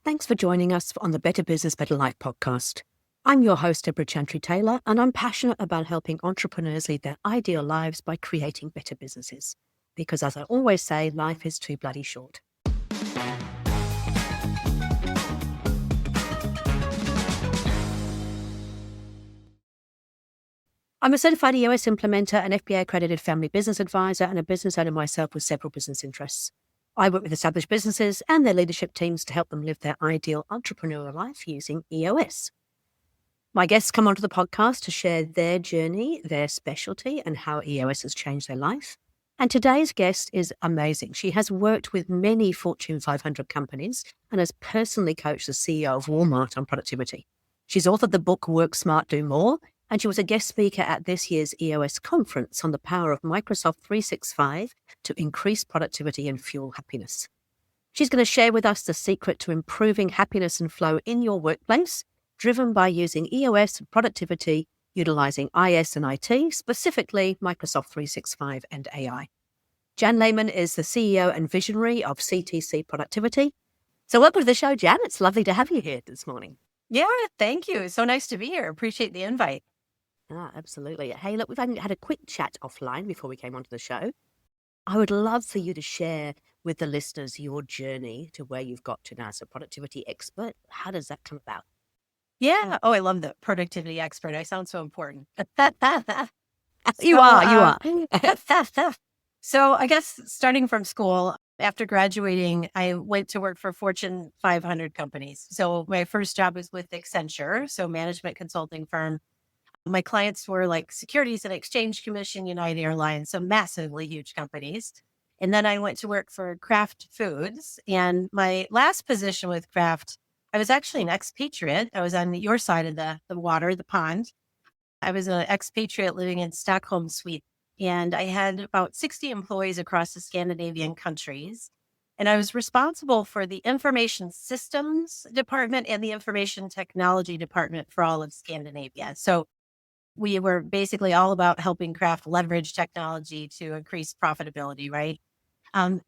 Thanks for joining us on the Better Business, Better Life podcast. I'm your host, Debra Chantry-Taylor, and I'm passionate about helping entrepreneurs lead their ideal lives by creating better businesses. Because as I always say, life is too bloody short. I'm a certified EOS implementer, an FBA-accredited family business advisor, and a business owner myself with several business interests. I work with established businesses and their leadership teams to help them live their ideal entrepreneurial life using EOS. My guests come onto the podcast to share their journey, their specialty, and how EOS has changed their life. And today's guest is amazing. She has worked with many Fortune 500 companies and has personally coached the CEO of Walmart on productivity. She's authored the book Work Smart, Do More, and she was a guest speaker at this year's EOS conference on the power of Microsoft 365 to increase productivity and fuel happiness. She's going to share with us the secret to improving happiness and flow in your workplace, driven by using EOS and productivity, utilizing IS and IT, specifically Microsoft 365 and AI. Jan Lehman is the CEO and visionary of CTC Productivity. So welcome to the show, Jan. It's lovely to have you here this morning. Yeah, thank you. It's so nice to be here. Appreciate the invite. Absolutely. Hey, look, we've had a quick chat offline before we came onto the show. I would love for you to share with the listeners your journey to where you've got to now. So productivity expert, how does that come about? Yeah. Oh, I love the productivity expert. I sound so important. You are. So I guess starting from school, after graduating, I went to work for Fortune 500 companies. So my first job was with Accenture, so management consulting firm. My clients were like Securities and Exchange Commission, United Airlines, so massively huge companies. And then I went to work for Kraft Foods. And my last position with Kraft, I was actually an expatriate. I was on your side of the water, the pond. I was an expatriate living in Stockholm, Sweden. And I had about 60 employees across the Scandinavian countries. And I was responsible for the information systems department and the information technology department for all of Scandinavia. So we were basically all about helping Kraft leverage technology to increase profitability, right?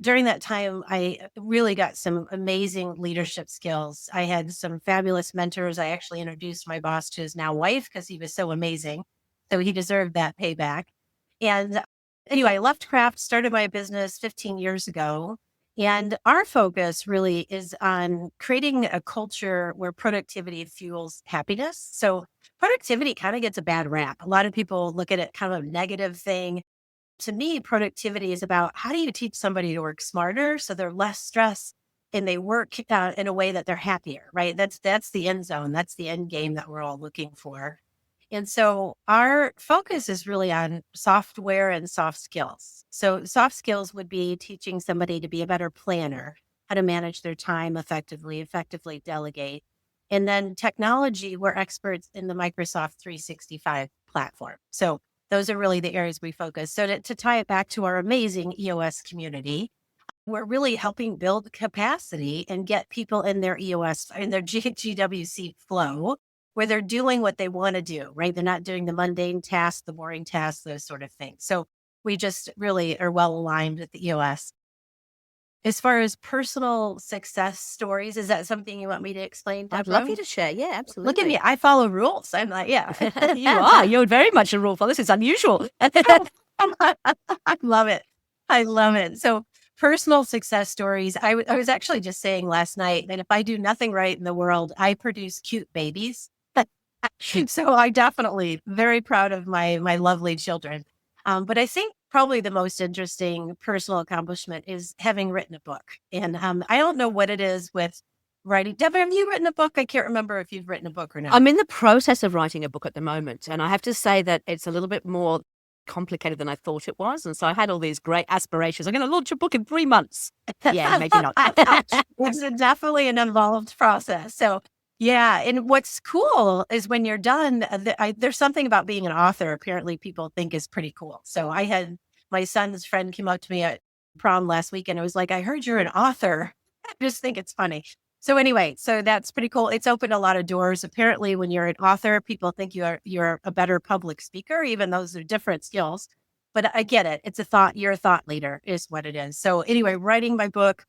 During that time, I really got some amazing leadership skills. I had some fabulous mentors. I actually introduced my boss to his now wife because he was so amazing. So he deserved that payback. And anyway, I left Kraft, started my business 15 years ago. And our focus really is on creating a culture where productivity fuels happiness. So productivity kind of gets a bad rap. A lot of people look at it kind of a negative thing. To me, productivity is about how do you teach somebody to work smarter so they're less stressed and they work in a way that they're happier, right? That's the end zone. That's the end game that we're all looking for. And so our focus is really on software and soft skills. So soft skills would be teaching somebody to be a better planner, how to manage their time effectively delegate. And then technology, we're experts in the Microsoft 365 platform. So those are really the areas we focus. So to tie it back to our amazing EOS community, we're really helping build capacity and get people in their EOS, in their GWC flow, where they're doing what they want to do, right? They're not doing the mundane tasks, the boring tasks, those sort of things. So we just really are well aligned with the EOS. As far as personal success stories, is that something you want me to explain, Debra? I'd love you to share. Yeah, absolutely. Look at me. I follow rules. I'm like, yeah. You are. You're very much a rule follower. This is unusual. I love it. I love it. So personal success stories. I was actually just saying last night that if I do nothing right in the world, I produce cute babies. So I definitely very proud of my lovely children. But I think probably the most interesting personal accomplishment is having written a book. And I don't know what it is with writing. Debra, have you written a book? I can't remember if you've written a book or not. I'm in the process of writing a book at the moment. And I have to say that it's a little bit more complicated than I thought it was. And so I had all these great aspirations. I'm going to launch a book in 3 months. Yeah, maybe not. It's definitely an involved process. So yeah. And what's cool is when you're done, there's something about being an author, apparently people think is pretty cool. So I had my son's friend came up to me at prom last week and it was like, I heard you're an author. I just think it's funny. So anyway, so that's pretty cool. It's opened a lot of doors. Apparently, when you're an author, people think you're a better public speaker, even those are different skills. But I get it. It's a thought. You're a thought leader is what it is. So anyway, writing my book,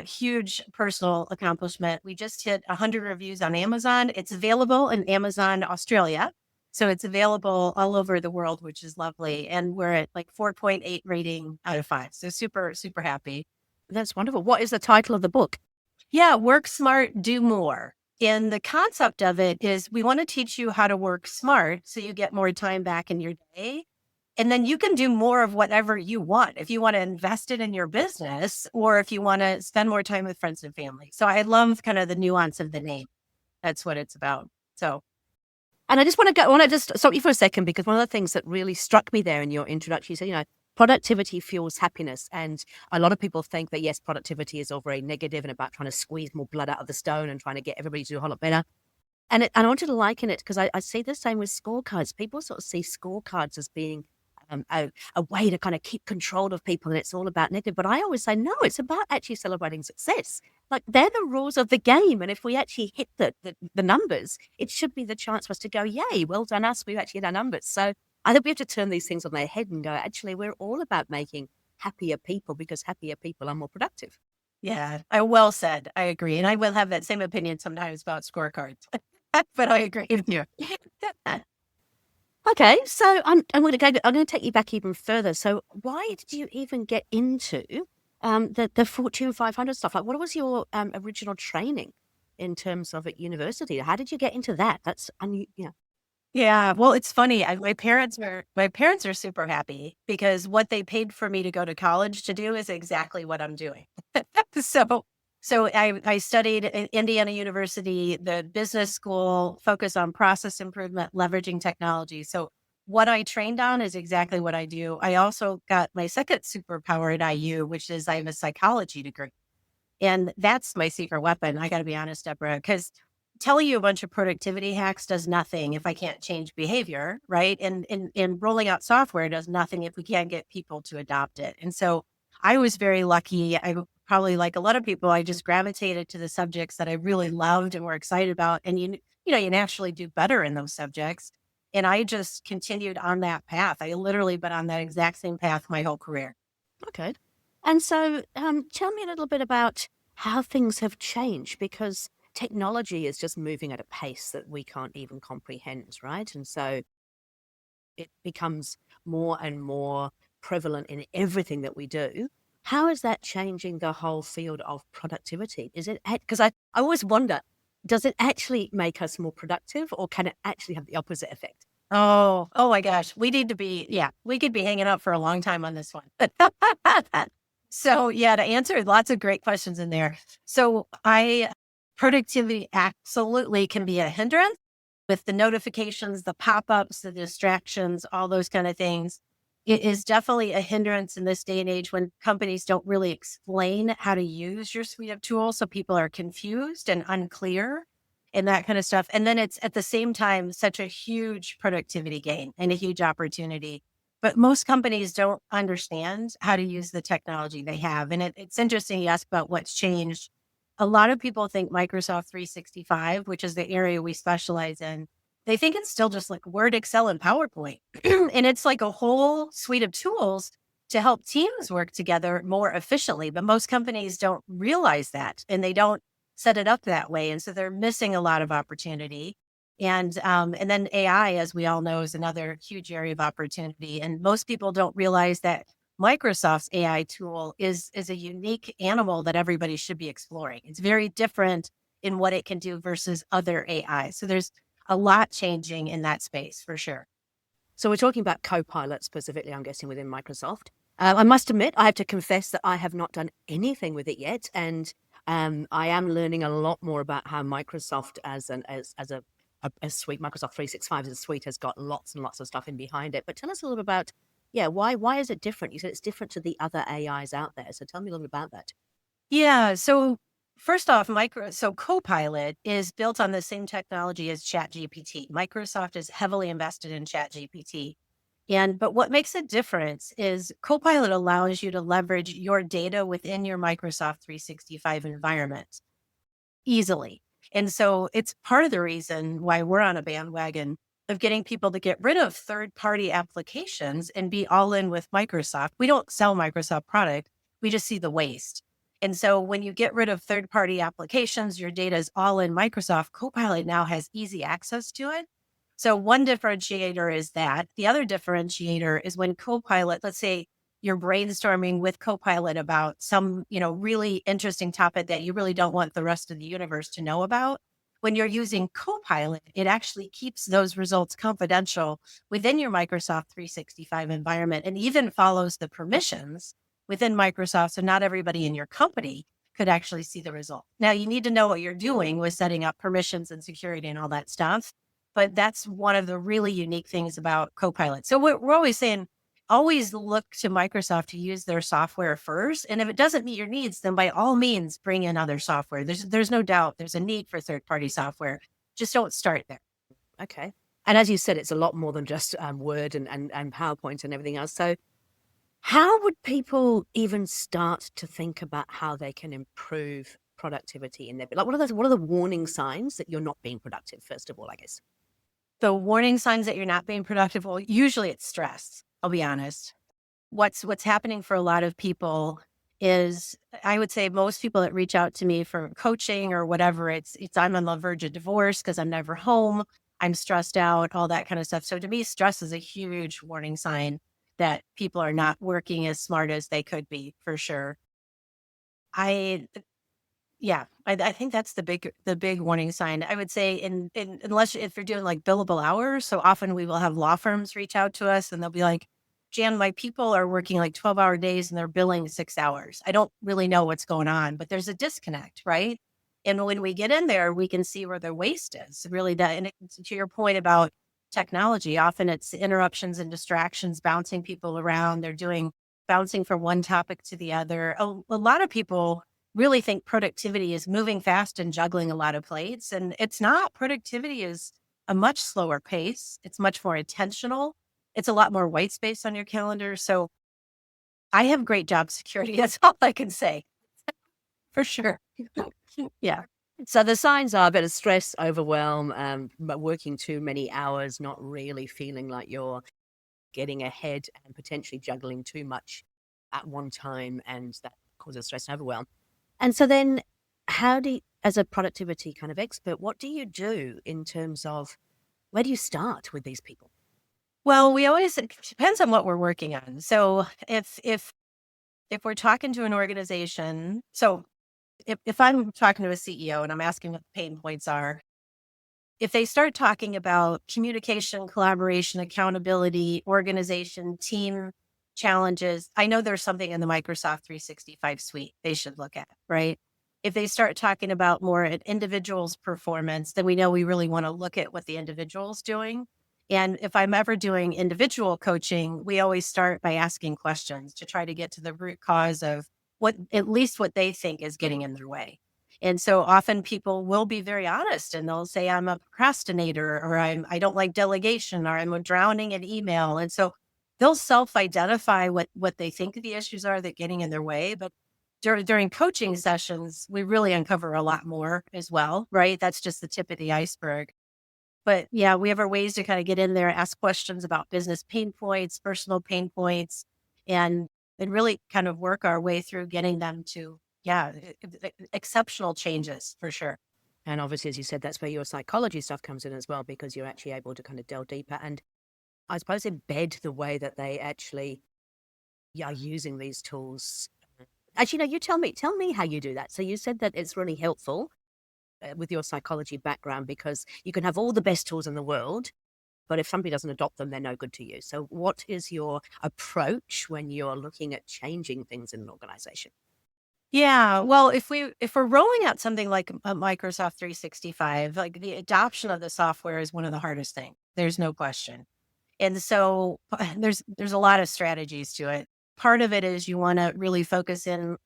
Huge personal accomplishment. We just hit 100 reviews on Amazon. It's available in Amazon Australia. So it's available all over the world, which is lovely. And we're at like 4.8 rating out of 5. So super, super happy. That's wonderful. What is the title of the book? Yeah, work smart, do more. And the concept of it is we want to teach you how to work smart so you get more time back in your day. And then you can do more of whatever you want. If you want to invest it in your business or if you want to spend more time with friends and family. So I love kind of the nuance of the name. That's what it's about. So And I just want to just stop you for a second, because one of the things that really struck me there in your introduction, you said, productivity fuels happiness. And a lot of people think that, yes, productivity is all very negative and about trying to squeeze more blood out of the stone and trying to get everybody to do a whole lot better. And I wanted to liken it because I see the same with scorecards. People sort of see scorecards as being a way to kind of keep control of people, and it's all about negative. But I always say, no, it's about actually celebrating success. Like, they're the rules of the game. And if we actually hit the numbers, it should be the chance for us to go, yay, well done us, we've actually hit our numbers. So I think we have to turn these things on their head and go, actually, we're all about making happier people, because happier people are more productive. yeah, well said. I agree. And I will have that same opinion sometimes about scorecards, but I agree with you. Okay, so I'm going to take you back even further. So why did you even get into the Fortune 500 stuff? Like, what was your original training in terms of at university? How did you get into that? That's Yeah, well, it's funny. My parents are super happy because what they paid for me to go to college to do is exactly what I'm doing. So, I studied at Indiana University, the business school, focus on process improvement, leveraging technology. So what I trained on is exactly what I do. I also got my second superpower at IU, which is I have a psychology degree. And that's my secret weapon. I got to be honest, Deborah, because telling you a bunch of productivity hacks does nothing if I can't change behavior, right? And rolling out software does nothing if we can't get people to adopt it. And so I was very lucky. I probably, like a lot of people, I just gravitated to the subjects that I really loved and were excited about. And you naturally do better in those subjects. And I just continued on that path. I literally been on that exact same path my whole career. okay. And so tell me a little bit about how things have changed, because technology is just moving at a pace that we can't even comprehend, right? And so it becomes more and more prevalent in everything that we do. How is that changing the whole field of productivity? Is it, because I always wonder, does it actually make us more productive, or can it actually have the opposite effect? Oh my gosh. We could be hanging out for a long time on this one. So yeah, to answer lots of great questions in there. So productivity absolutely can be a hindrance with the notifications, the pop-ups, the distractions, all those kind of things. It is definitely a hindrance in this day and age when companies don't really explain how to use your suite of tools. So people are confused and unclear and that kind of stuff. And then it's at the same time such a huge productivity gain and a huge opportunity. But most companies don't understand how to use the technology they have. And it's interesting you ask about what's changed. A lot of people think Microsoft 365, which is the area we specialize in, they think it's still just like Word, Excel, and PowerPoint. And it's like a whole suite of tools to help teams work together more efficiently. But most companies don't realize that, and they don't set it up that way. And so they're missing a lot of opportunity. And then AI, as we all know, is another huge area of opportunity. And most people don't realize that Microsoft's AI tool is a unique animal that everybody should be exploring. It's very different in what it can do versus other AI. So there's a lot changing in that space for sure. So we're talking about CoPilot specifically, I'm guessing, within Microsoft. I must admit, I have to confess that I have not done anything with it yet, and I am learning a lot more about how Microsoft as a suite, Microsoft 365 as a suite, has got lots and lots of stuff in behind it. But tell us a little bit about, why is it different? You said it's different to the other AIs out there. So tell me a little bit about that. Yeah. So first off, CoPilot is built on the same technology as ChatGPT. Microsoft is heavily invested in ChatGPT. But what makes a difference is Copilot allows you to leverage your data within your Microsoft 365 environment easily. And so it's part of the reason why we're on a bandwagon of getting people to get rid of third-party applications and be all in with Microsoft. We don't sell Microsoft product. We just see the waste. And so when you get rid of third-party applications, your data is all in Microsoft. CoPilot now has easy access to it. So one differentiator is that. The other differentiator is when CoPilot, let's say you're brainstorming with CoPilot about some, really interesting topic that you really don't want the rest of the universe to know about. When you're using CoPilot, it actually keeps those results confidential within your Microsoft 365 environment and even follows the permissions within Microsoft. So not everybody in your company could actually see the result. Now you need to know what you're doing with setting up permissions and security and all that stuff. But that's one of the really unique things about Copilot. So we're always saying, always look to Microsoft to use their software first. And if it doesn't meet your needs, then by all means, bring in other software. There's no doubt there's a need for third-party software. Just don't start there. Okay. And as you said, it's a lot more than just Word and PowerPoint and everything else. So how would people even start to think about how they can improve productivity in their, like, what are the warning signs that you're not being productive, first of all, I guess? The warning signs that you're not being productive, well, usually it's stress. I'll be honest. What's happening for a lot of people is, I would say most people that reach out to me for coaching or whatever, it's I'm on the verge of divorce because I'm never home. I'm stressed out, all that kind of stuff. So to me, stress is a huge warning sign that people are not working as smart as they could be, for sure. I Yeah, I think that's the big warning sign. I would say unless if you're doing like billable hours, so often we will have law firms reach out to us and they'll be like, Jan, my people are working like 12-hour days and they're billing 6 hours. I don't really know what's going on, but there's a disconnect, right? And when we get in there, we can see where their waste is. Really to your point about technology, often it's interruptions and distractions, bouncing people around. Bouncing from one topic to the other. A lot of people really think productivity is moving fast and juggling a lot of plates. And it's not. Productivity is a much slower pace. It's much more intentional. It's a lot more white space on your calendar. So I have great job security. That's all I can say. For sure. Yeah. So the signs are a bit of stress, overwhelm, but working too many hours, not really feeling like you're getting ahead and potentially juggling too much at one time, and that causes stress and overwhelm. And so then as a productivity kind of expert, what do you do in terms of where do you start with these people? Well, it depends on what we're working on. So if we're talking to an organization, so if I'm talking to a CEO and I'm asking what the pain points are, if they start talking about communication, collaboration, accountability, organization, team challenges, I know there's something in the Microsoft 365 suite they should look at, right? If they start talking about more an individual's performance, then we know we really want to look at what the individual's doing. And if I'm ever doing individual coaching, we always start by asking questions to try to get to the root cause of at least what they think is getting in their way. And so often people will be very honest and they'll say, I'm a procrastinator, or I don't like delegation, or I'm drowning in email. And so they'll self-identify what they think the issues are that getting in their way. But during coaching sessions, we really uncover a lot more as well, right? That's just the tip of the iceberg. But yeah, we have our ways to kind of get in there, ask questions about business pain points, personal pain points, and really kind of work our way through getting them to, exceptional changes for sure. And obviously, as you said, that's where your psychology stuff comes in as well, because you're actually able to kind of delve deeper and I suppose embed the way that they actually are using these tools. Actually, no, you tell me how you do that. So you said that it's really helpful with your psychology background because you can have all the best tools in the world, but if somebody doesn't adopt them, they're no good to you. So what is your approach when you're looking at changing things in an organization? Yeah, well, if we're rolling out something like a Microsoft 365, like the adoption of the software is one of the hardest things. There's no question. And so there's a lot of strategies to it. Part of it is you want to really focus in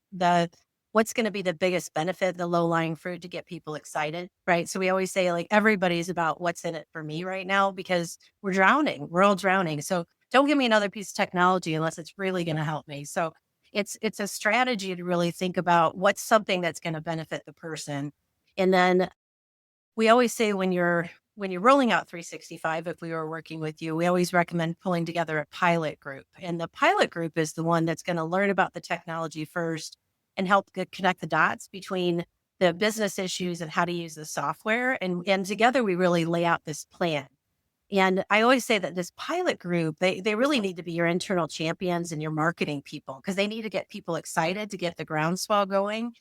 what's going to be the biggest benefit, the low-lying fruit to get people excited, right? So we always say like everybody's about what's in it for me right now because we're drowning. We're all drowning. So don't give me another piece of technology unless it's really going to help me. So it's a strategy to really think about what's something that's going to benefit the person. And then we always say when you're rolling out 365, if we were working with you, we always recommend pulling together a pilot group. And the pilot group is the one that's going to learn about the technology first, and help connect the dots between the business issues and how to use the software. And together we really lay out this plan. And I always say that this pilot group, they really need to be your internal champions and your marketing people, because they need to get people excited to get the groundswell going.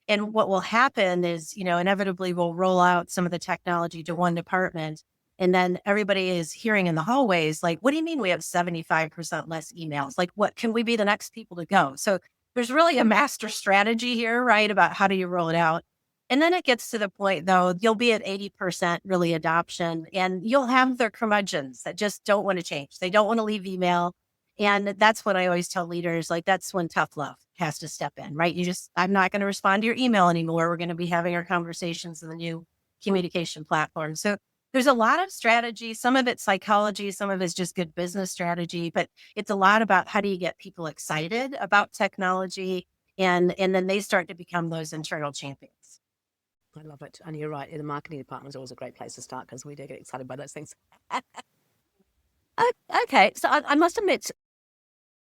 And what will happen is, inevitably we'll roll out some of the technology to one department. And then everybody is hearing in the hallways, like, what do you mean we have 75% less emails? Like, what can we be the next people to go? So there's really a master strategy here, right? About how do you roll it out? And then it gets to the point, though, you'll be at 80% really adoption, and you'll have their curmudgeons that just don't want to change. They don't want to leave email. And that's what I always tell leaders, like, that's when tough love has to step in, right? I'm not going to respond to your email anymore. We're going to be having our conversations in the new communication platform. So there's a lot of strategy. Some of it's psychology, some of it's just good business strategy, but it's a lot about how do you get people excited about technology, and then they start to become those internal champions. I love it. And you're right. The marketing department is always a great place to start because we do get excited by those things. Okay. So I must admit,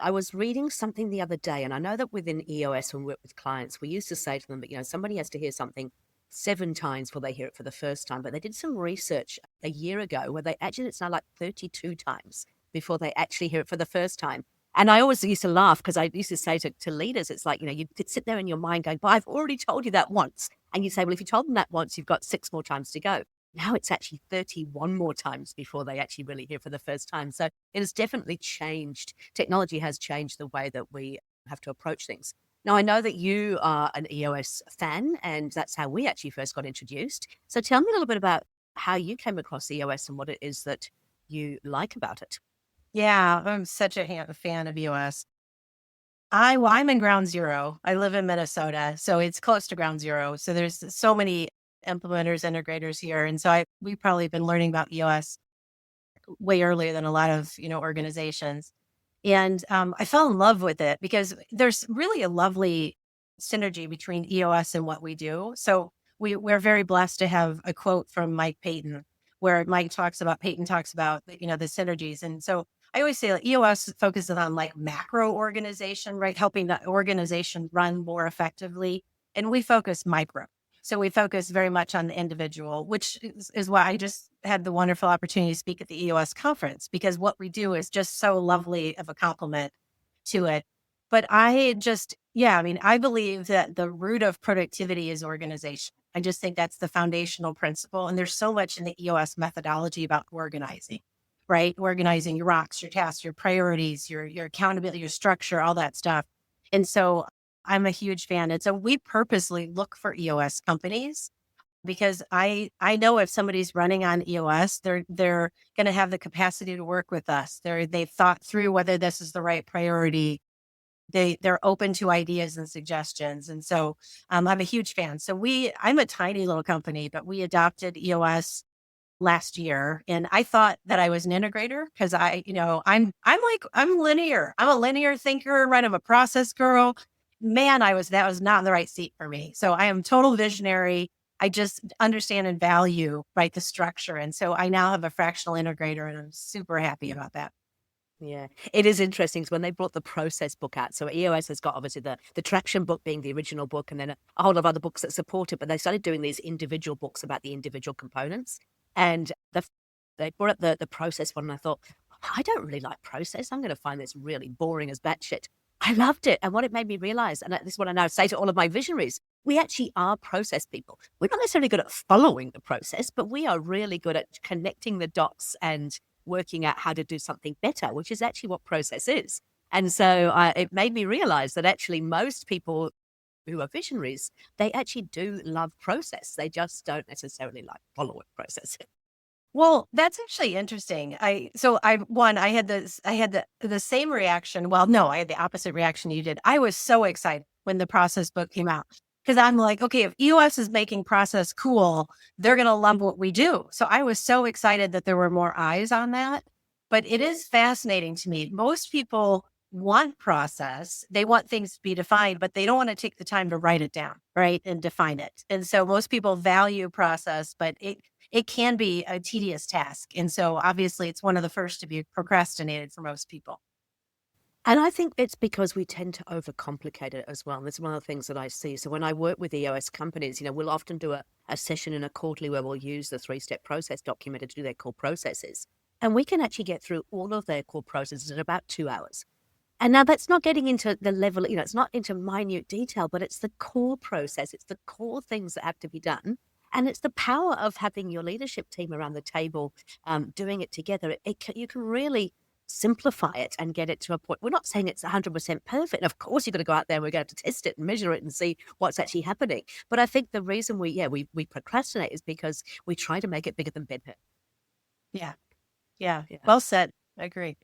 I was reading something the other day, and I know that within EOS, when we work with clients, we used to say to them that, somebody has to hear something 7 times before they hear it for the first time. But they did some research a year ago where it's now like 32 times before they actually hear it for the first time. And I always used to laugh because I used to say to leaders, it's like, you could sit there in your mind going, but I've already told you that once. And you say, well, if you told them that once, you've got 6 more times to go. Now it's actually 31 more times before they actually really hear for the first time. So it has definitely changed. Technology has changed the way that we have to approach things. Now, I know that you are an EOS fan, and that's how we actually first got introduced. So tell me a little bit about how you came across EOS and what it is that you like about it. Yeah, I'm such a fan of EOS. I'm in ground zero. I live in Minnesota, so it's close to ground zero. So there's so many implementers, integrators here. And so we've probably been learning about EOS way earlier than a lot of, organizations. And I fell in love with it because there's really a lovely synergy between EOS and what we do. So we're very blessed to have a quote from Mike Payton, where Payton talks about, the synergies. And so I always say, like, EOS focuses on like macro organization, right? Helping the organization run more effectively. And we focus micro. So we focus very much on the individual, which is why I just had the wonderful opportunity to speak at the EOS conference, because what we do is just so lovely of a compliment to it. But I believe that the root of productivity is organization. I just think that's the foundational principle. And there's so much in the EOS methodology about organizing, right? Organizing your rocks, your tasks, your priorities, your accountability, your structure, all that stuff. And so I'm a huge fan. And so we purposely look for EOS companies because I know if somebody's running on EOS, they're going to have the capacity to work with us. They've thought through whether this is the right priority. They're open to ideas and suggestions. And so I'm a huge fan. So I'm a tiny little company, but we adopted EOS last year, and I thought that I was an integrator because I'm linear. I'm a linear thinker, right? I'm a process girl. Man, that was not the right seat for me. So I am total visionary. I just understand and value, right, the structure. And so I now have a fractional integrator, and I'm super happy about that. Yeah, it is interesting. So when they brought the process book out, so EOS has got obviously the traction book being the original book, and then a whole lot of other books that support it. But they started doing these individual books about the individual components, and they brought up the process one, and I thought, I don't really like process. I'm going to find this really boring as batshit. I loved it, and what it made me realize, and this is what I now say to all of my visionaries: we actually are process people. We're not necessarily good at following the process, but we are really good at connecting the dots and working out how to do something better, which is actually what process is. And so it made me realize that actually most people who are visionaries, they actually do love process. They just don't necessarily like following process. Well, that's actually interesting. I had the same reaction. Well, no, I had the opposite reaction you did. I was so excited when the process book came out, because I'm like, okay, if EOS is making process cool, they're going to love what we do. So I was so excited that there were more eyes on that. But it is fascinating to me. Most people want process. They want things to be defined, but they don't want to take the time to write it down, right, and define it. And so most people value process, but it can be a tedious task. And so obviously it's one of the first to be procrastinated for most people. And I think it's because we tend to overcomplicate it as well. And that's one of the things that I see. So when I work with EOS companies, we'll often do a session in a quarterly where we'll use the 3-step process document to do their core processes. And we can actually get through all of their core processes in about 2 hours. And now that's not getting into the level, it's not into minute detail, but it's the core process. It's the core things that have to be done. And it's the power of having your leadership team around the table, doing it together. You can really simplify it and get it to a point. We're not saying it's 100% perfect. Of course, you've got to go out there and we're going to test it and measure it and see what's actually happening. But I think the reason we procrastinate is because we try to make it bigger than Ben Hur. Yeah. Yeah. Yeah. Well said. I agree.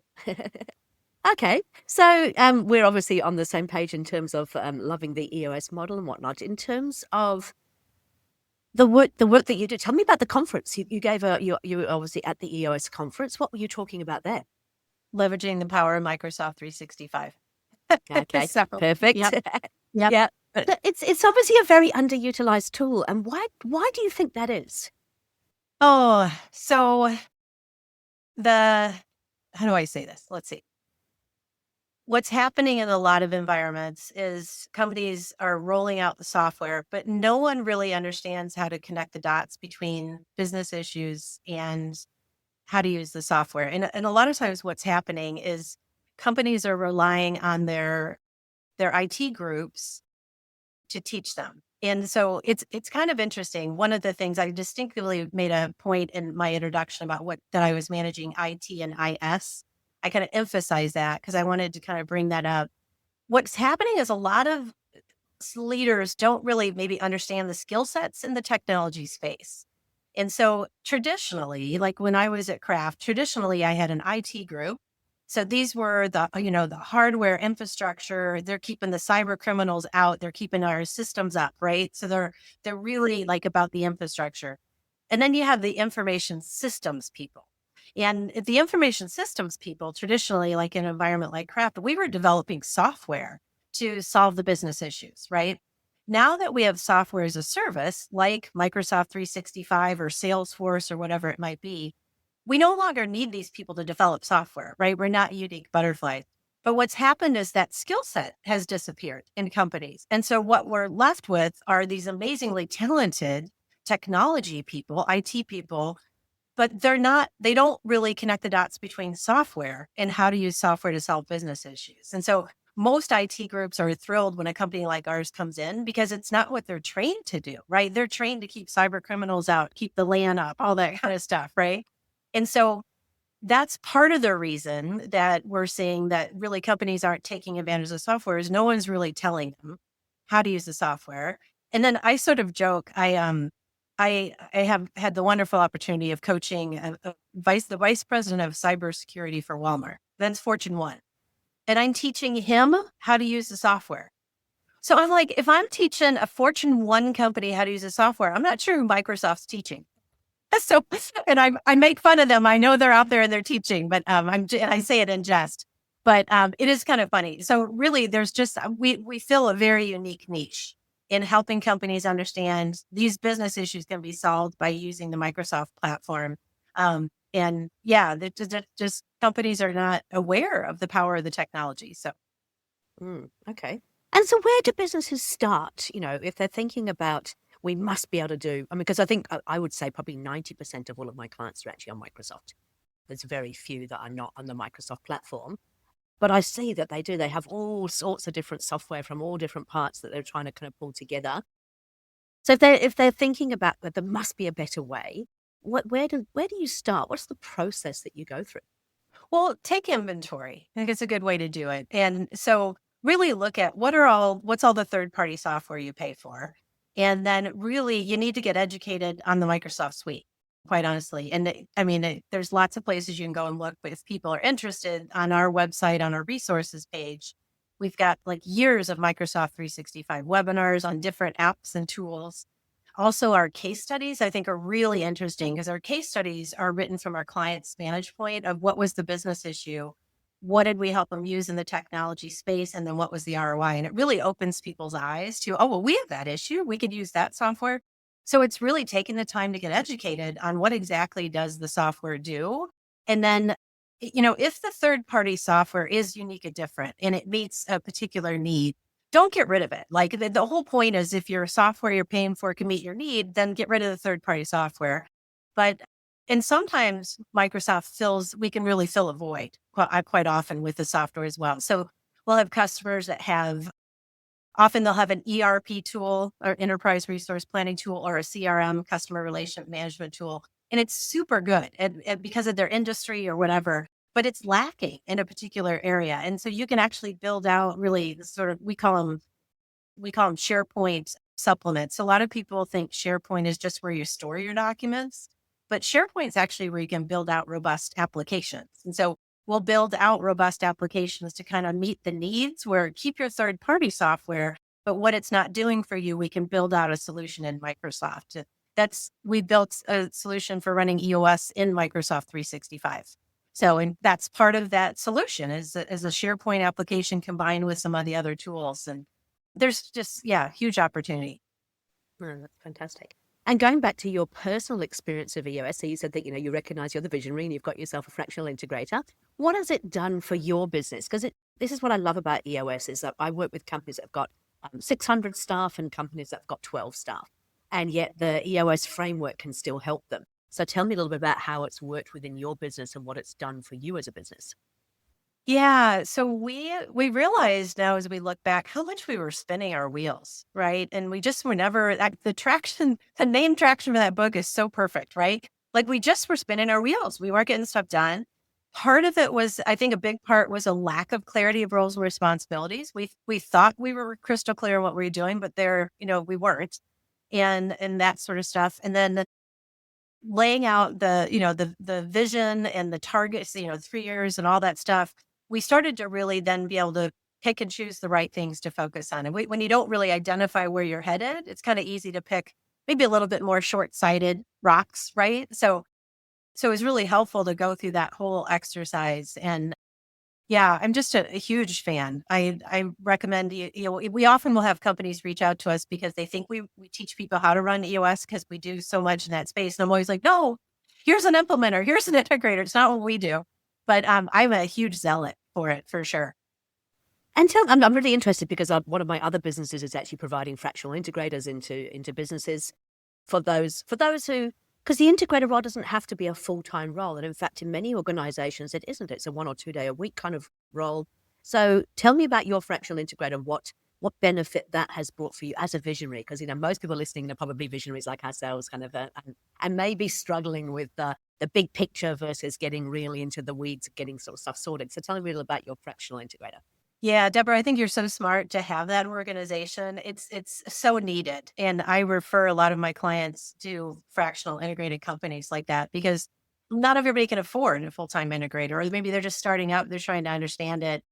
Okay, so we're obviously on the same page in terms of loving the EOS model and whatnot. In terms of the work that you do, tell me about the conference. You gave you were obviously at the EOS conference. What were you talking about there? Leveraging the power of Microsoft 365. Okay, So, perfect. yep. Yeah, but it's obviously a very underutilized tool. And why do you think that is? Oh, so how do I say this? Let's see. What's happening in a lot of environments is companies are rolling out the software, but no one really understands how to connect the dots between business issues and how to use the software. And a lot of times what's happening is companies are relying on their IT groups to teach them. And so it's kind of interesting. One of the things I distinctively made a point in my introduction about that I was managing IT and IS. I kind of emphasize that because I wanted to kind of bring that up. What's happening is a lot of leaders don't really maybe understand the skill sets in the technology space. And so traditionally, like when I was at Kraft, traditionally I had an IT group. So these were the hardware infrastructure. They're keeping the cyber criminals out. They're keeping our systems up, right? So they're really like about the infrastructure. And then you have the information systems people. And the information systems people, traditionally, like in an environment like Kraft, we were developing software to solve the business issues, right? Now that we have software as a service like Microsoft 365 or Salesforce or whatever it might be, we no longer need these people to develop software, right? We're not unique butterflies. But what's happened is that skill set has disappeared in companies. And so what we're left with are these amazingly talented technology people, IT people, but they don't really connect the dots between software and how to use software to solve business issues. And so most IT groups are thrilled when a company like ours comes in because it's not what they're trained to do, right? They're trained to keep cyber criminals out, keep the LAN up, all that kind of stuff, right? And so that's part of the reason that we're seeing that really companies aren't taking advantage of software is no one's really telling them how to use the software. And then I sort of joke, I have had the wonderful opportunity of coaching the vice president of cybersecurity for Walmart. That's Fortune 1. And I'm teaching him how to use the software. So I'm like, if I'm teaching a Fortune 1 company how to use the software, I'm not sure who Microsoft's teaching. So, and I make fun of them. I know they're out there and they're teaching, but I say it in jest. But it is kind of funny. So really, there's just we fill a very unique niche in helping companies understand these business issues can be solved by using the Microsoft platform. And yeah, just companies are not aware of the power of the technology. So, Okay. And so where do businesses start? If they're thinking about, we must be able to do, because I think I would say probably 90% of all of my clients are actually on Microsoft. There's very few that are not on the Microsoft platform. But I see that they do. They have all sorts of different software from all different parts that they're trying to kind of pull together. So if they're thinking about that there must be a better way, where do you start? What's the process that you go through? well, take inventory. I think it's a good way to do it. And so really look at what's all the third-party software you pay for. And then really you need to get educated on the Microsoft suite, quite honestly. And there's lots of places you can go and look, but if people are interested on our website, on our resources page, we've got like years of Microsoft 365 webinars on different apps and tools. Also, our case studies, I think, are really interesting because our case studies are written from our client's vantage point of what was the business issue, what did we help them use in the technology space, and then what was the ROI. And it really opens people's eyes to, oh, well, we have that issue. We could use that software. So it's really taking the time to get educated on what exactly does the software do. And then if the third-party software is unique and different and it meets a particular need, don't get rid of it. Like the whole point is if your software you're paying for can meet your need, then get rid of the third-party software. But and sometimes we can really fill a void quite often with the software as well. So we'll have customers that often they'll have an ERP tool or enterprise resource planning tool or a CRM, customer relationship management tool. And it's super good because of their industry or whatever, but it's lacking in a particular area. And so you can actually build out really sort of, we call them SharePoint supplements. A lot of people think SharePoint is just where you store your documents, but SharePoint is actually where you can build out robust applications. And so we'll build out robust applications to kind of meet the needs where keep your third party software, but what it's not doing for you, we can build out a solution in Microsoft. We built a solution for running EOS in Microsoft 365. So, and that's part of that solution is a SharePoint application combined with some of the other tools. And there's just, huge opportunity. Oh, that's fantastic. And going back to your personal experience of EOS, so you said that, you recognize you're the visionary and you've got yourself a fractional integrator. What has it done for your business? Because this is what I love about EOS is that I work with companies that have got 600 staff and companies that have got 12 staff. And yet the EOS framework can still help them. So tell me a little bit about how it's worked within your business and what it's done for you as a business. Yeah. So we realized now as we look back how much we were spinning our wheels, right? And we just were never the name traction for that book is so perfect, right? Like we just were spinning our wheels. We weren't getting stuff done. Part of it was, I think a big part was a lack of clarity of roles and responsibilities. We thought we were crystal clear what we were doing, but we weren't. And that sort of stuff. And then laying out the vision and the targets, 3 years and all that stuff, we started to really then be able to pick and choose the right things to focus on. And when you don't really identify where you're headed, it's kind of easy to pick maybe a little bit more short-sighted rocks, right? So it was really helpful to go through that whole exercise. And yeah, I'm just a huge fan. I recommend, we often will have companies reach out to us because they think we teach people how to run EOS because we do so much in that space. And I'm always like, no, here's an implementer, here's an integrator. It's not what we do. But I'm a huge zealot for it, for sure. And I'm really interested because one of my other businesses is actually providing fractional integrators into businesses for those who, because the integrator role doesn't have to be a full-time role. And in fact, in many organizations, it isn't. It's a 1 or 2 day a week kind of role. So tell me about your fractional integrator, what benefit that has brought for you as a visionary? Because, most people listening are probably visionaries like ourselves kind of, and maybe struggling with the big picture versus getting really into the weeds, getting sort of stuff sorted. So tell me a little about your fractional integrator. Yeah, Deborah, I think you're so smart to have that organization. It's so needed. And I refer a lot of my clients to fractional integrated companies like that because not everybody can afford a full-time integrator, or maybe they're just starting out, they're trying to understand it.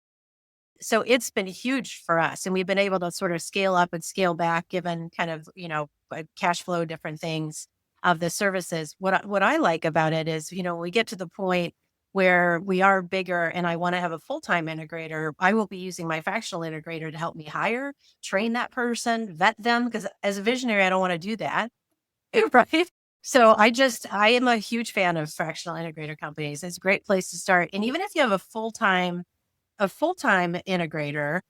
So it's been huge for us. And we've been able to sort of scale up and scale back given kind of, cash flow, different things of the services. What I like about it is, we get to the point where we are bigger and I want to have a full-time integrator, I will be using my fractional integrator to help me hire, train that person, vet them. Because as a visionary, I don't want to do that. Right. So I am a huge fan of fractional integrator companies. It's a great place to start. And even if you have a full-time integrator,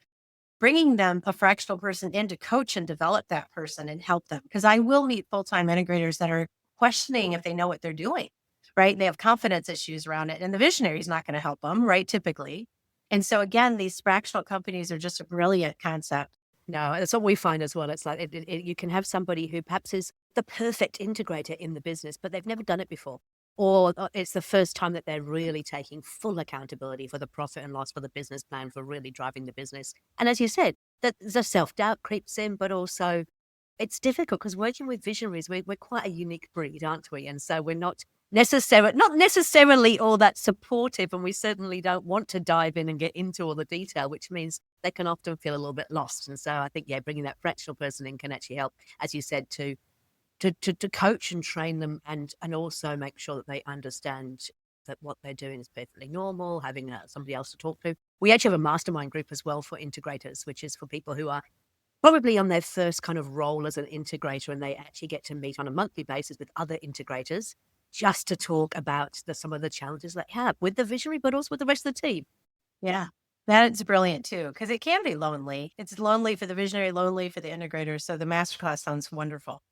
bringing them a fractional person in to coach and develop that person and help them. Because I will meet full-time integrators that are questioning if they know what they're doing, right? They have confidence issues around it. And the visionary is not going to help them, right? Typically. And so again, these fractional companies are just a brilliant concept. No, that's what we find as well. It's like you can have somebody who perhaps is the perfect integrator in the business, but they've never done it before. Or it's the first time that they're really taking full accountability for the profit and loss, for the business plan, for really driving the business. And as you said, that the self-doubt creeps in, but also it's difficult because working with visionaries, we're quite a unique breed, aren't we? And so we're not necessarily all that supportive, and we certainly don't want to dive in and get into all the detail, which means they can often feel a little bit lost. And so I think, bringing that fractional person in can actually help, as you said, to coach and train them and also make sure that they understand that what they're doing is perfectly normal, having somebody else to talk to. We actually have a mastermind group as well for integrators, which is for people who are probably on their first kind of role as an integrator, and they actually get to meet on a monthly basis with other integrators just to talk about some of the challenges they have with the visionary, but also with the rest of the team. Yeah, that's brilliant too, because it can be lonely. It's lonely for the visionary, lonely for the integrator. So the masterclass sounds wonderful.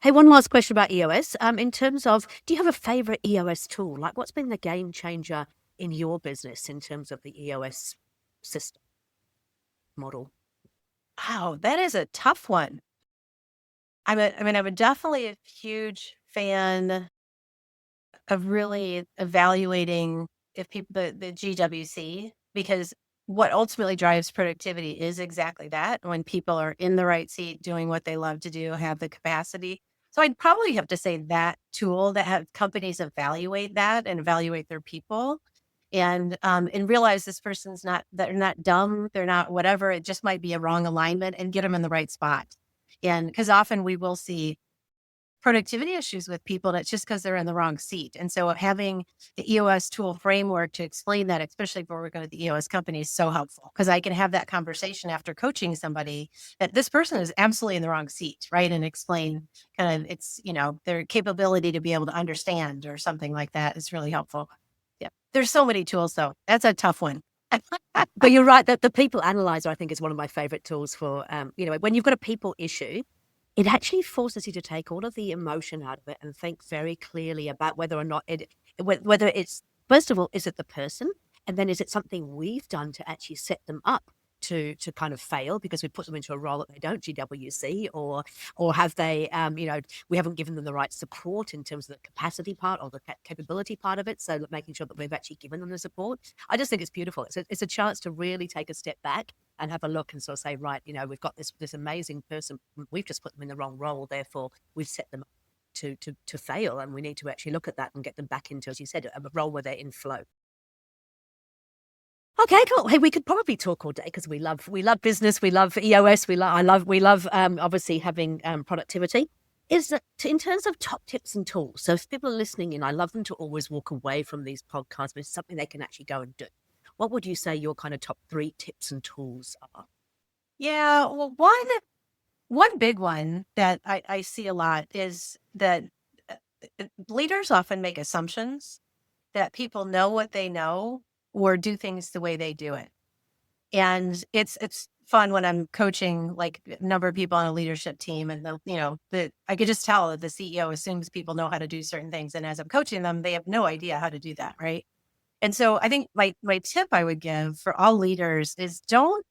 Hey, one last question about EOS. In terms of, do you have a favorite EOS tool? Like, what's been the game changer in your business in terms of the EOS system model? Wow, that is a tough one. I'm definitely a huge fan of really evaluating if people the GWC, because what ultimately drives productivity is exactly that, when people are in the right seat doing what they love to do, have the capacity. So I'd probably have to say that tool, that have companies evaluate that and evaluate their people, and realize this person's not, they're not dumb, they're not whatever, it just might be a wrong alignment, and get them in the right spot. And because often we will see productivity issues with people, and it's just because they're in the wrong seat. And so having the EOS tool framework to explain that, especially if we're working with the EOS company, is so helpful, because I can have that conversation after coaching somebody that this person is absolutely in the wrong seat, right? And explain kind of it's, their capability to be able to understand or something like that is really helpful. Yeah. There's so many tools though. That's a tough one. But you're right that the people analyzer, I think, is one of my favorite tools for, when you've got a people issue, it actually forces you to take all of the emotion out of it and think very clearly about whether or not whether it's, first of all, is it the person? And then is it something we've done to actually set them up to kind of fail because we put them into a role that they don't GWC, or have they, we haven't given them the right support in terms of the capacity part or the capability part of it. So making sure that we've actually given them the support. I just think it's beautiful. It's a chance to really take a step back and have a look and sort of say, right, we've got this amazing person. We've just put them in the wrong role. Therefore, we've set them up to fail. And we need to actually look at that and get them back into, as you said, a role where they're in flow. Okay, cool. Hey, we could probably talk all day because we love business, we love EOS, we love obviously having productivity. Is that in terms of top tips and tools? So if people are listening in, I love them to always walk away from these podcasts with something they can actually go and do. What would you say your kind of top 3 tips and tools are? Yeah, well, one big one that I see a lot is that leaders often make assumptions that people know what they know or do things the way they do it. And it's fun when I'm coaching like a number of people on a leadership team, and I could just tell that the CEO assumes people know how to do certain things. And as I'm coaching them, they have no idea how to do that. Right. And so I think my tip I would give for all leaders is don't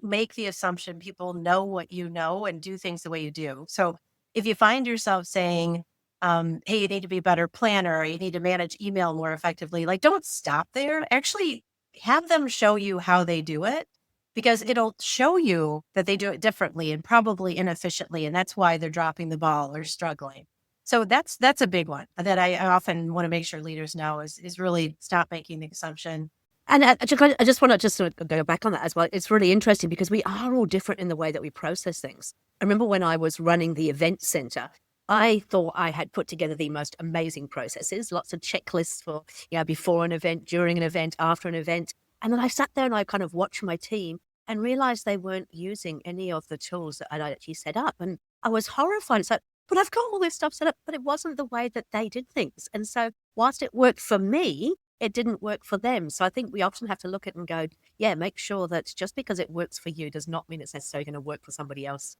make the assumption people know what you know and do things the way you do. So if you find yourself saying, hey, you need to be a better planner, or you need to manage email more effectively, like don't stop there. Actually have them show you how they do it, because it'll show you that they do it differently and probably inefficiently. And that's why they're dropping the ball or struggling. So that's a big one that I often want to make sure leaders know is really stop making the assumption. And I just want to just sort of go back on that as well. It's really interesting because we are all different in the way that we process things. I remember when I was running the event center, I thought I had put together the most amazing processes, lots of checklists for, before an event, during an event, after an event. And then I sat there and I kind of watched my team and realized they weren't using any of the tools that I'd actually set up. And I was horrified. It's like, but I've got all this stuff set up, but it wasn't the way that they did things. And so whilst it worked for me, it didn't work for them. So I think we often have to look at it and go, yeah, make sure that just because it works for you does not mean it's necessarily going to work for somebody else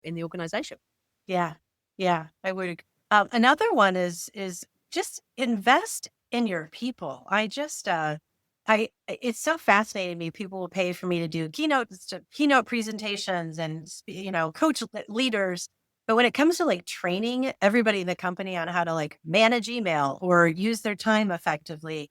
in the organization. Yeah. Yeah, I would agree. Another one is just invest in your people. It's so fascinating to me. People will pay for me to do keynote presentations and, coach leaders. But when it comes to like training everybody in the company on how to like manage email or use their time effectively,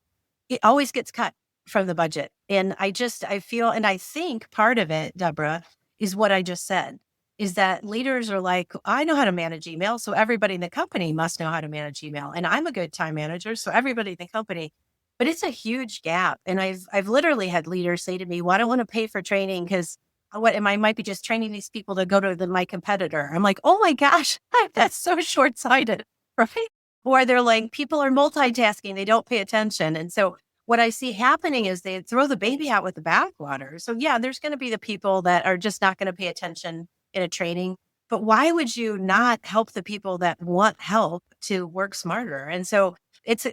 it always gets cut from the budget. And I feel, and I think part of it, Debra, is what I just said, is that leaders are like, I know how to manage email, so everybody in the company must know how to manage email. And I'm a good time manager, so everybody in the company. But it's a huge gap. And I've literally had leaders say to me, well, I don't want to pay for training because I might be just training these people to go to my competitor. I'm like, oh my gosh, that's so short-sighted, right? Or they're like, people are multitasking, they don't pay attention. And so what I see happening is they throw the baby out with the bathwater. So yeah, there's going to be the people that are just not going to pay attention in a training, but why would you not help the people that want help to work smarter. And so it's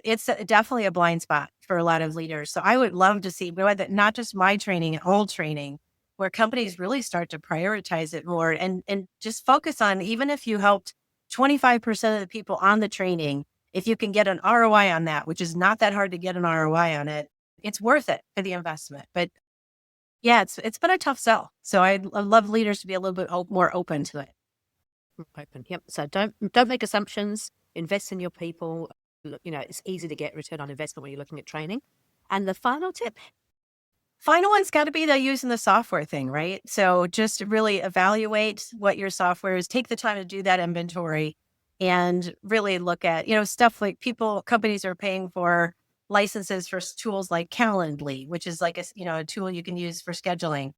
definitely a blind spot for a lot of leaders. So I would love to see whether not just my training, all training, where companies really start to prioritize it more and just focus on, even if you helped 25% of the people on the training, if you can get an ROI on that, which is not that hard to get an ROI on it, it's worth it for the investment. But yeah, it's been a tough sell. So I'd love leaders to be a little bit more open to it. Open. Yep. So don't make assumptions. Invest in your people. Look, it's easy to get return on investment when you're looking at training. And the final tip. Final one's got to be the using the software thing, right? So just really evaluate what your software is. Take the time to do that inventory and really look at, stuff like companies are paying for licenses for tools like Calendly, which is like a tool you can use for scheduling.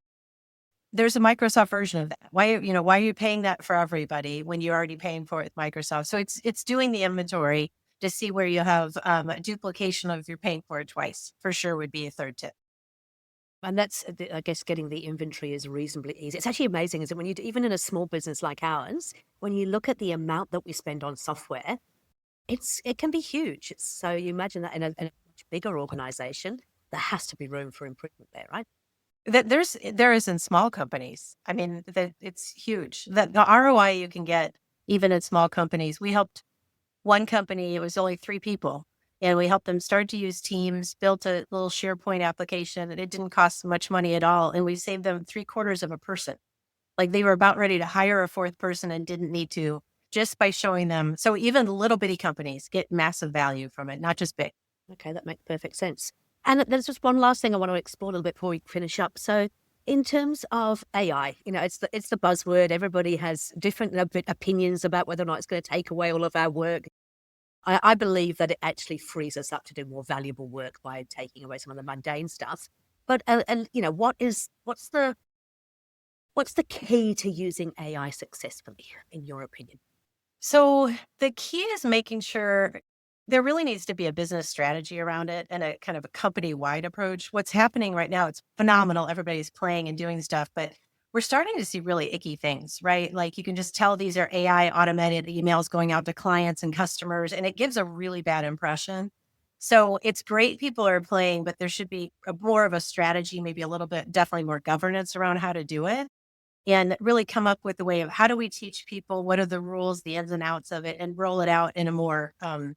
There's a Microsoft version of that. Why are you paying that for everybody when you're already paying for it with Microsoft? So it's doing the inventory to see where you have a duplication of you're paying for it twice, for sure, would be a third tip. And that's, I guess, getting the inventory is reasonably easy. It's actually amazing, isn't it? When even in a small business like ours, when you look at the amount that we spend on software, it can be huge. So you imagine that in a much bigger organization, there has to be room for improvement there, right? There is in small companies. I mean, it's huge. The ROI you can get even in small companies. We helped one company, it was only 3 people, and we helped them start to use Teams, built a little SharePoint application, and it didn't cost much money at all. And we saved them 3/4 of a person. Like they were about ready to hire a 4th person and didn't need to, just by showing them. So even little bitty companies get massive value from it, not just big. Okay, that makes perfect sense. And there's just one last thing I want to explore a little bit before we finish up. So in terms of AI, it's the buzzword. Everybody has different opinions about whether or not it's going to take away all of our work. I believe that it actually frees us up to do more valuable work by taking away some of the mundane stuff. But what's the key to using AI successfully, in your opinion? So the key is making sure there really needs to be a business strategy around it and a kind of a company-wide approach. What's happening right now, it's phenomenal. Everybody's playing and doing stuff, but we're starting to see really icky things, right? Like you can just tell these are AI automated emails going out to clients and customers, and it gives a really bad impression. So it's great people are playing, but there should be more of a strategy, maybe a little bit, definitely more governance around how to do it, and really come up with the way of how do we teach people, what are the rules, the ins and outs of it, and roll it out in a more, a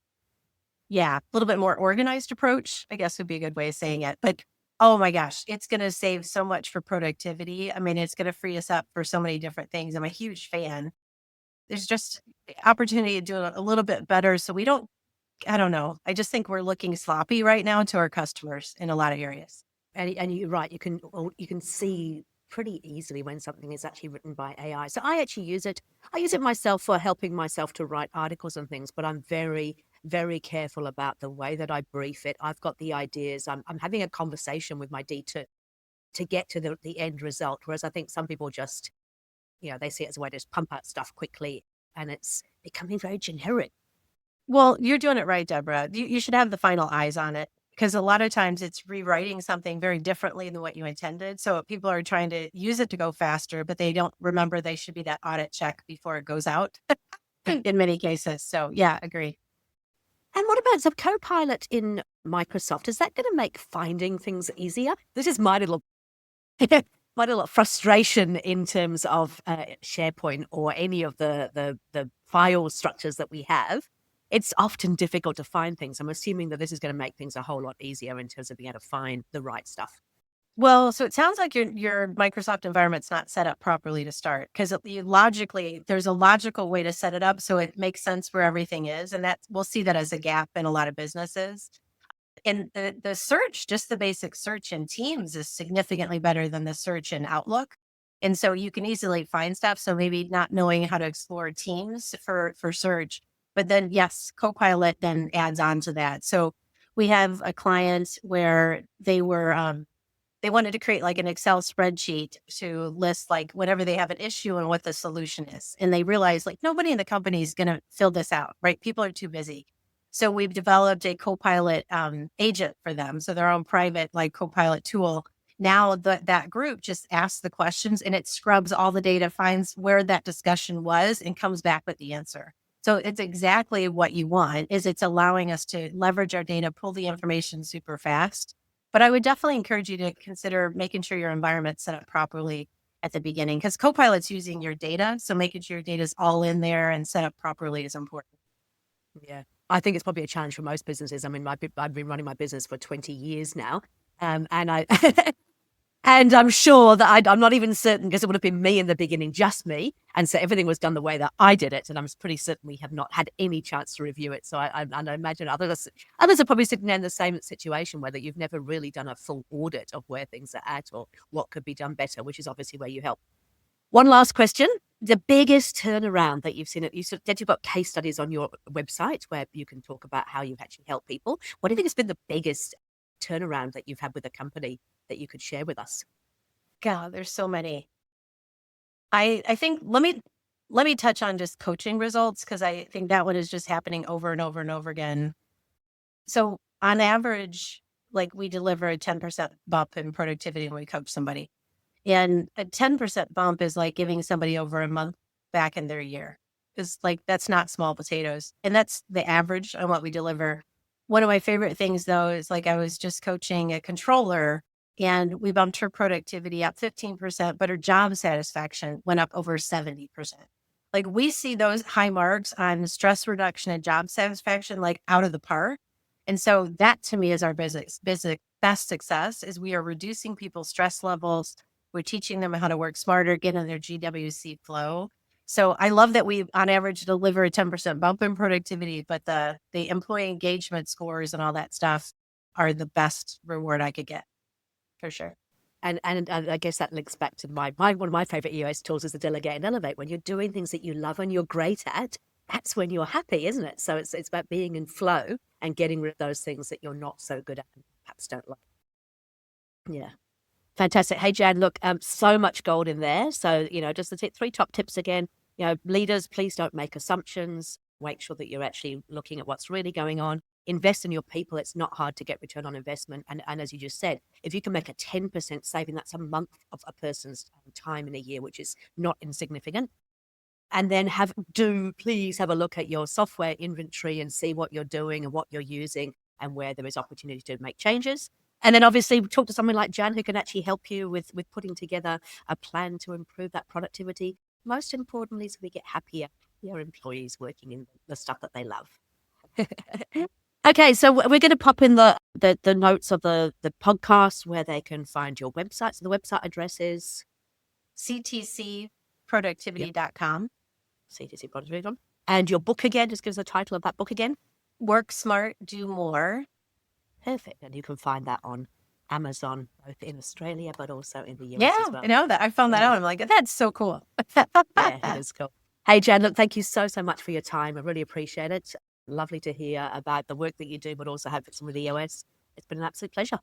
little bit more organized approach, I guess would be a good way of saying it. But oh my gosh, it's going to save so much for productivity. I mean, it's going to free us up for so many different things. I'm a huge fan. There's just opportunity to do it a little bit better. So I don't know. I just think we're looking sloppy right now to our customers in a lot of areas. And you're right. You can see pretty easily when something is actually written by AI. So I actually use it. I use it myself for helping myself to write articles and things, but I'm very, very careful about the way that I brief it. I've got the ideas. I'm having a conversation with my D2 to get to the end result. Whereas I think some people just, they see it as a way to just pump out stuff quickly, and it's becoming very generic. Well, you're doing it right, Deborah. You should have the final eyes on it, because a lot of times it's rewriting something very differently than what you intended. So people are trying to use it to go faster, but they don't remember they should be that audit check before it goes out in many cases. So yeah, agree. And what about the CoPilot in Microsoft? Is that going to make finding things easier? This is my little frustration in terms of SharePoint or any of the file structures that we have. It's often difficult to find things. I'm assuming that this is going to make things a whole lot easier in terms of being able to find the right stuff. Well, so it sounds like your Microsoft environment's not set up properly to start, because logically, there's a logical way to set it up so it makes sense where everything is. And we'll see that as a gap in a lot of businesses. And the search, just the basic search in Teams is significantly better than the search in Outlook. And so you can easily find stuff. So maybe not knowing how to explore Teams for search, but then yes, CoPilot then adds on to that. So we have a client where they wanted to create like an Excel spreadsheet to list like whenever they have an issue and what the solution is. And they realized like nobody in the company is going to fill this out, right? People are too busy. So we've developed a CoPilot agent for them. So their own private like CoPilot tool. Now that group just asks the questions and it scrubs all the data, finds where that discussion was and comes back with the answer. So it's exactly what you want, is it's allowing us to leverage our data, pull the information super fast. But I would definitely encourage you to consider making sure your environment's set up properly at the beginning, because CoPilot's using your data. So making sure your data is all in there and set up properly is important. Yeah. I think it's probably a challenge for most businesses. I mean, I've been running my business for 20 years now. And I, and I'm sure that I'm not even certain, because it would have been me in the beginning, just me. And so everything was done the way that I did it. And I'm pretty certain we have not had any chance to review it. So I imagine others are probably sitting there in the same situation, where that you've never really done a full audit of where things are at or what could be done better, which is obviously where you help. One last question. The biggest turnaround that you've seen, you've got case studies on your website where you can talk about how you've actually helped people. What do you think has been the biggest turnaround that you've had with a company that you could share with us? God, there's so many. I think let me touch on just coaching results, because I think that one is just happening over and over and over again. So on average, like, we deliver a 10% bump in productivity when we coach somebody. And a 10% bump is like giving somebody over a month back in their year. It's like, that's not small potatoes. And that's the average on what we deliver. One of my favorite things, though, is like, I was just coaching a controller, and we bumped her productivity up 15%, but her job satisfaction went up over 70%. Like, we see those high marks on stress reduction and job satisfaction, like, out of the park. And so that, to me, is our business best success, is we are reducing people's stress levels. We're teaching them how to work smarter, get in their GWC flow. So I love that we, on average, deliver a 10% bump in productivity, but the employee engagement scores and all that stuff are the best reward I could get, for sure. And I guess that links back to my one of my favorite EOS tools is the delegate and elevate. When you're doing things that you love and you're great at, that's when you're happy, isn't it? So it's about being in flow and getting rid of those things that you're not so good at and perhaps don't like. Yeah. Fantastic. Hey, Jan, look, so much gold in there. So, just the three top tips again. Leaders, please don't make assumptions. Make sure that you're actually looking at what's really going on. Invest in your people. It's not hard to get return on investment. And as you just said, if you can make a 10% saving, that's a month of a person's time in a year, which is not insignificant. And then please have a look at your software inventory and see what you're doing and what you're using and where there is opportunity to make changes. And then obviously talk to someone like Jan, who can actually help you with putting together a plan to improve that productivity. Most importantly, so we get happier employees working in the stuff that they love. Okay, so we're going to pop in the notes of the podcast where they can find your website. So the website address is ctcproductivity.com. CTC Productivity. And your book again, just give us the title of that book again. Work Smart, Do More. Perfect. And you can find that on Amazon, both in Australia, but also in the US Yeah, as well. I know that. I found that out. I'm like, that's so cool. Yeah, it is cool. Hey, Jan, look, thank you so much for your time. I really appreciate it. Lovely to hear about the work that you do, but also have some with EOS. It's been an absolute pleasure.